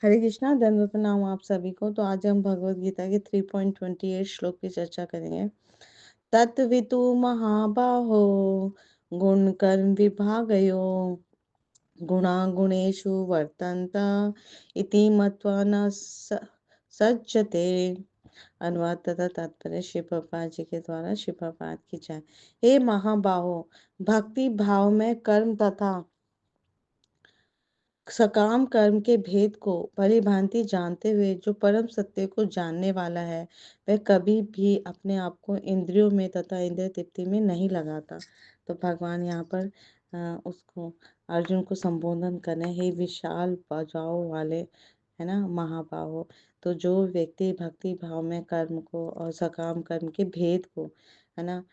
हरे कृष्णा, दंडवत प्रणाम आप सभी को। तो आज हम भगवत गीता के 3.28 श्लोक की चर्चा करेंगे। तत्वितु महाबाहो गुण कर्म विभागयो गुणा गुणेषु वर्तन्त इति मत्वा न सज्जते। अनुवाद तथा तात्पर्य श्री प्रभुपाद जी के द्वारा। श्री प्रभुपाद की जय। हे महाबाहो, भक्ति भाव में कर्म तथा सकाम कर्म के भेद को भली भांति जानते हुए जो परम सत्य को जानने वाला है, वह कभी भी अपने आप को इंद्रियों में तथा इंद्रिय तृप्ति में नहीं लगाता। तो भगवान यहाँ पर उसको अर्जुन को संबोधन करें, हे विशाल भुजाओं वाले, है ना, महाबाहो। तो जो व्यक्ति भक्ति भाव में कर्म को और सकाम कर्म के भेद को, है ना,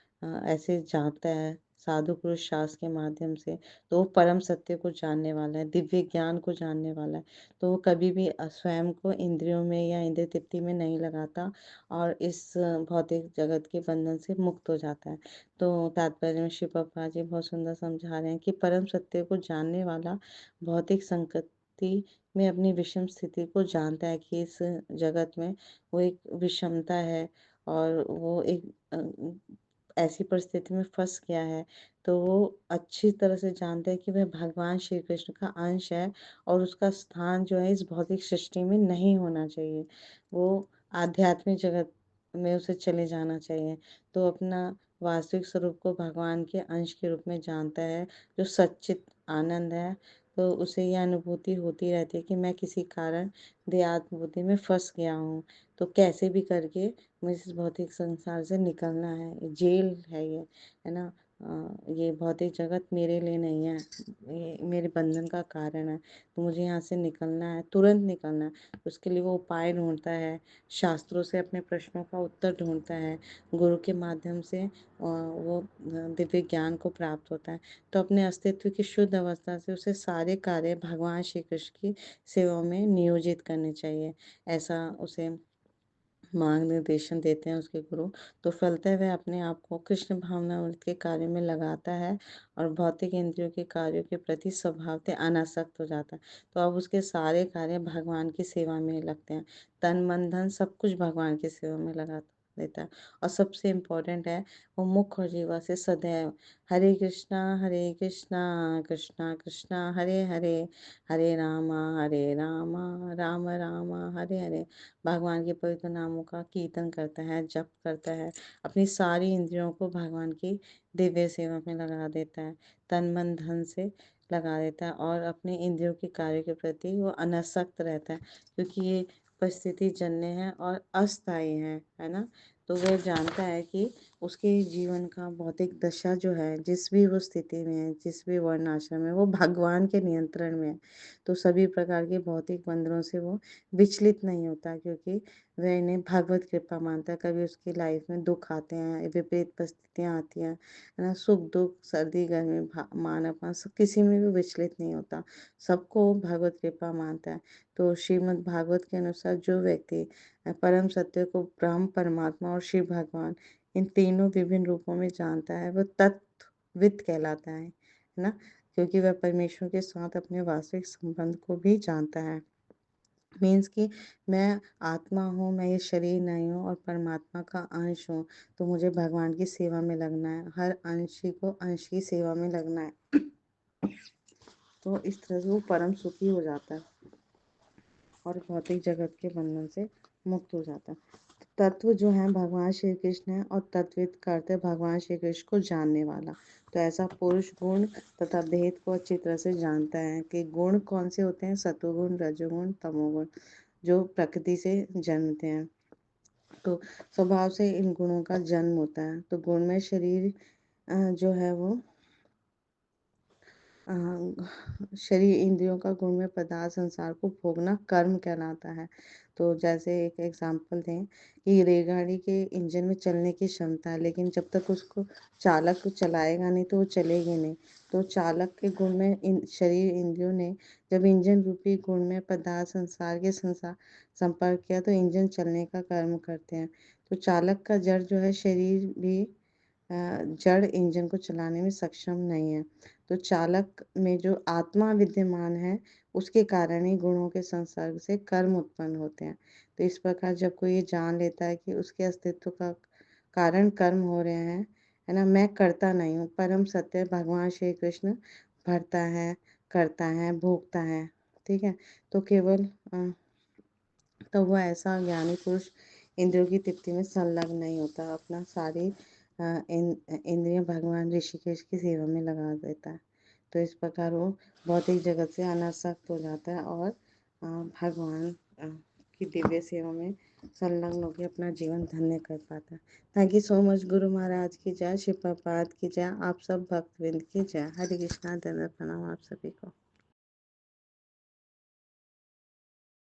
ऐसे जानता है साधु पुरुष शास्त्र के माध्यम से, तो वो परम सत्य को जानने वाला है, दिव्य ज्ञान को जानने वाला है। तो वो कभी भी स्वयं को इंद्रियों में या इंद्रिय तृप्ति में नहीं लगाता और इस भौतिक जगत के बंधन से मुक्त हो जाता है। तो तात्पर्य में श्री प्रभुपाद जी बहुत सुंदर समझा रहे हैं कि परम सत्य को जानने वाला भौतिक संगति में अपनी विषम स्थिति को जानता है कि इस जगत में वो एक विषमता है और वो एक ऐसी परिस्थिति में फंस गया है। तो वो अच्छी तरह से जानता है कि वह भगवान श्री कृष्ण का अंश है और उसका स्थान जो है इस भौतिक सृष्टि में नहीं होना चाहिए। वो आध्यात्मिक जगत में उसे चले जाना चाहिए। तो अपना वास्तविक स्वरूप को भगवान के अंश के रूप में जानता है, जो सच्चित आनंद है। तो उसे यह अनुभूति होती रहती है कि मैं किसी कारण देहात्म बुद्धि में फंस गया हूँ। तो कैसे भी करके मुझे इस भौतिक संसार से निकलना है, ये जेल है ये, है ना। ये भौतिक जगत मेरे लिए नहीं है, ये मेरे बंधन का कारण है। तो मुझे यहाँ से निकलना है, तुरंत निकलना है। उसके लिए वो उपाय ढूंढता है, शास्त्रों से अपने प्रश्नों का उत्तर ढूंढता है, गुरु के माध्यम से वो दिव्य ज्ञान को प्राप्त होता है। तो अपने अस्तित्व की शुद्ध अवस्था से उसे सारे कार्य भगवान श्री कृष्ण की सेवा में नियोजित करने चाहिए, ऐसा उसे मार्गनिर्देशन देते हैं उसके गुरु। तो फलतः वह अपने आप को कृष्ण भावनामृत के कार्य में लगाता है और भौतिक इंद्रियों के कार्यों के प्रति स्वभावतः अनासक्त हो जाता है। तो अब उसके सारे कार्य भगवान की सेवा में लगते हैं, तन मन धन सब कुछ भगवान की सेवा में लगा देता है। और सबसे इम्पोर्टेंट है, वो मुख और जीवा से सदैव हरे कृष्णा कृष्णा कृष्णा हरे हरे, हरे रामा राम राम हरे हरे, भगवान के पवित्र नामों का कीर्तन करता है, जप करता है, अपनी सारी इंद्रियों को भगवान की दिव्य सेवा में लगा देता है, तन मन धन से लगा देता है और अपने इंद्रियों के कार्य के प्रति वो अनासक्त रहता है, क्योंकि ये परिस्थिति जन्य है और अस्थायी है ना। तो वह जानता है कि उसके जीवन का भौतिक दशा जो है, जिस भी वो स्थिति में है, जिस भी वर्ण आश्रम में, वो भगवान के नियंत्रण में है। तो सभी प्रकार के भौतिक बंधनों से वो विचलित नहीं होता, क्योंकि वह इन्हें भगवत कृपा मानता है। कभी उसकी लाइफ में दुख आते हैं, विपरीत परिस्थितियाँ आती हैं, है ना, सुख दुख सर्दी गर्मी मान अपमान सब, किसी में भी विचलित नहीं होता, सबको भगवत कृपा मानता है। तो श्रीमद् भागवत के अनुसार जो व्यक्ति परम सत्य को ब्रह्म परमात्मा और शिव भगवान इन तीनों विभिन्न रूपों में जानता है, वह तत्वविद कहलाता है ना, क्योंकि वह परमेश्वर के साथ अपने वास्तविक संबंध को भी जानता है। मीन्स कि मैं आत्मा हूँ, मैं ये शरीर नहीं हूँ और परमात्मा का अंश हूँ। तो मुझे भगवान की सेवा में लगना है, हर अंशी को अंश की सेवा में लगना है। तो इस तरह से वो परम सुखी हो जाता है और भौतिक जगत के बंधन से मुक्त हो जाता है। तत्व जो है भगवान श्री कृष्ण है और तत्विद करते भगवान श्री कृष्ण को जानने वाला। तो ऐसा पुरुष गुण तथा भेद को अच्छी तरह से जानता है कि गुण कौन से होते हैं, सतोगुण रजोगुण तमोगुण, जो प्रकृति से जन्मते हैं। तो स्वभाव से इन गुणों का जन्म होता है। तो गुणमय शरीर जो है वो शरीर इंद्रियों का गुणमय पदार्थ संसार को भोगना कर्म कहलाता है। तो जैसे एक एग्जांपल दें कि रेलगाड़ी के इंजन में चलने की क्षमता है, लेकिन जब तक उसको चालक चलाएगा नहीं तो वो चलेगी नहीं। तो चालक के गुण में शरीर इंद्रियों ने जब इंजन रूपी गुण में पदार्थ संसार के संसार संपर्क किया तो इंजन चलने का कर्म करते हैं। तो चालक का जड़ जो है शरीर भी जड़ इंजन को चलाने में सक्षम नहीं है। तो चालक में जो आत्मा विद्यमान है उसके कारण ही गुणों के संसर्ग से कर्म उत्पन्न होते हैं। तो इस प्रकार जब कोई ये जान लेता है कि उसके अस्तित्व का कारण कर्म हो रहे हैं, है ना? मैं करता नहीं हूँ, परम सत्य भगवान श्री कृष्ण भरता है, करता है, भोगता है, ठीक है? तो केवल तो वह ऐसा ज्ञानी पुरुष इंद्रियों की तृप्ति में संलग्न नहीं होता, अपना सारी इंद्रियां भगवान ऋषिकेश की सेवा में लगा देता है। तो इस प्रकार वो भौतिक जगत से अनासक्त हो जाता है और भगवान की दिव्य सेवा में संलग्न होकर अपना जीवन धन्य कर पाता है। Thank you so much. Guru Maharaj की जय, श्री प्रभुपाद की जय, आप सब भक्तवृंद की जय। हरे कृष्णा, दंडवत प्रणाम आप सभी को।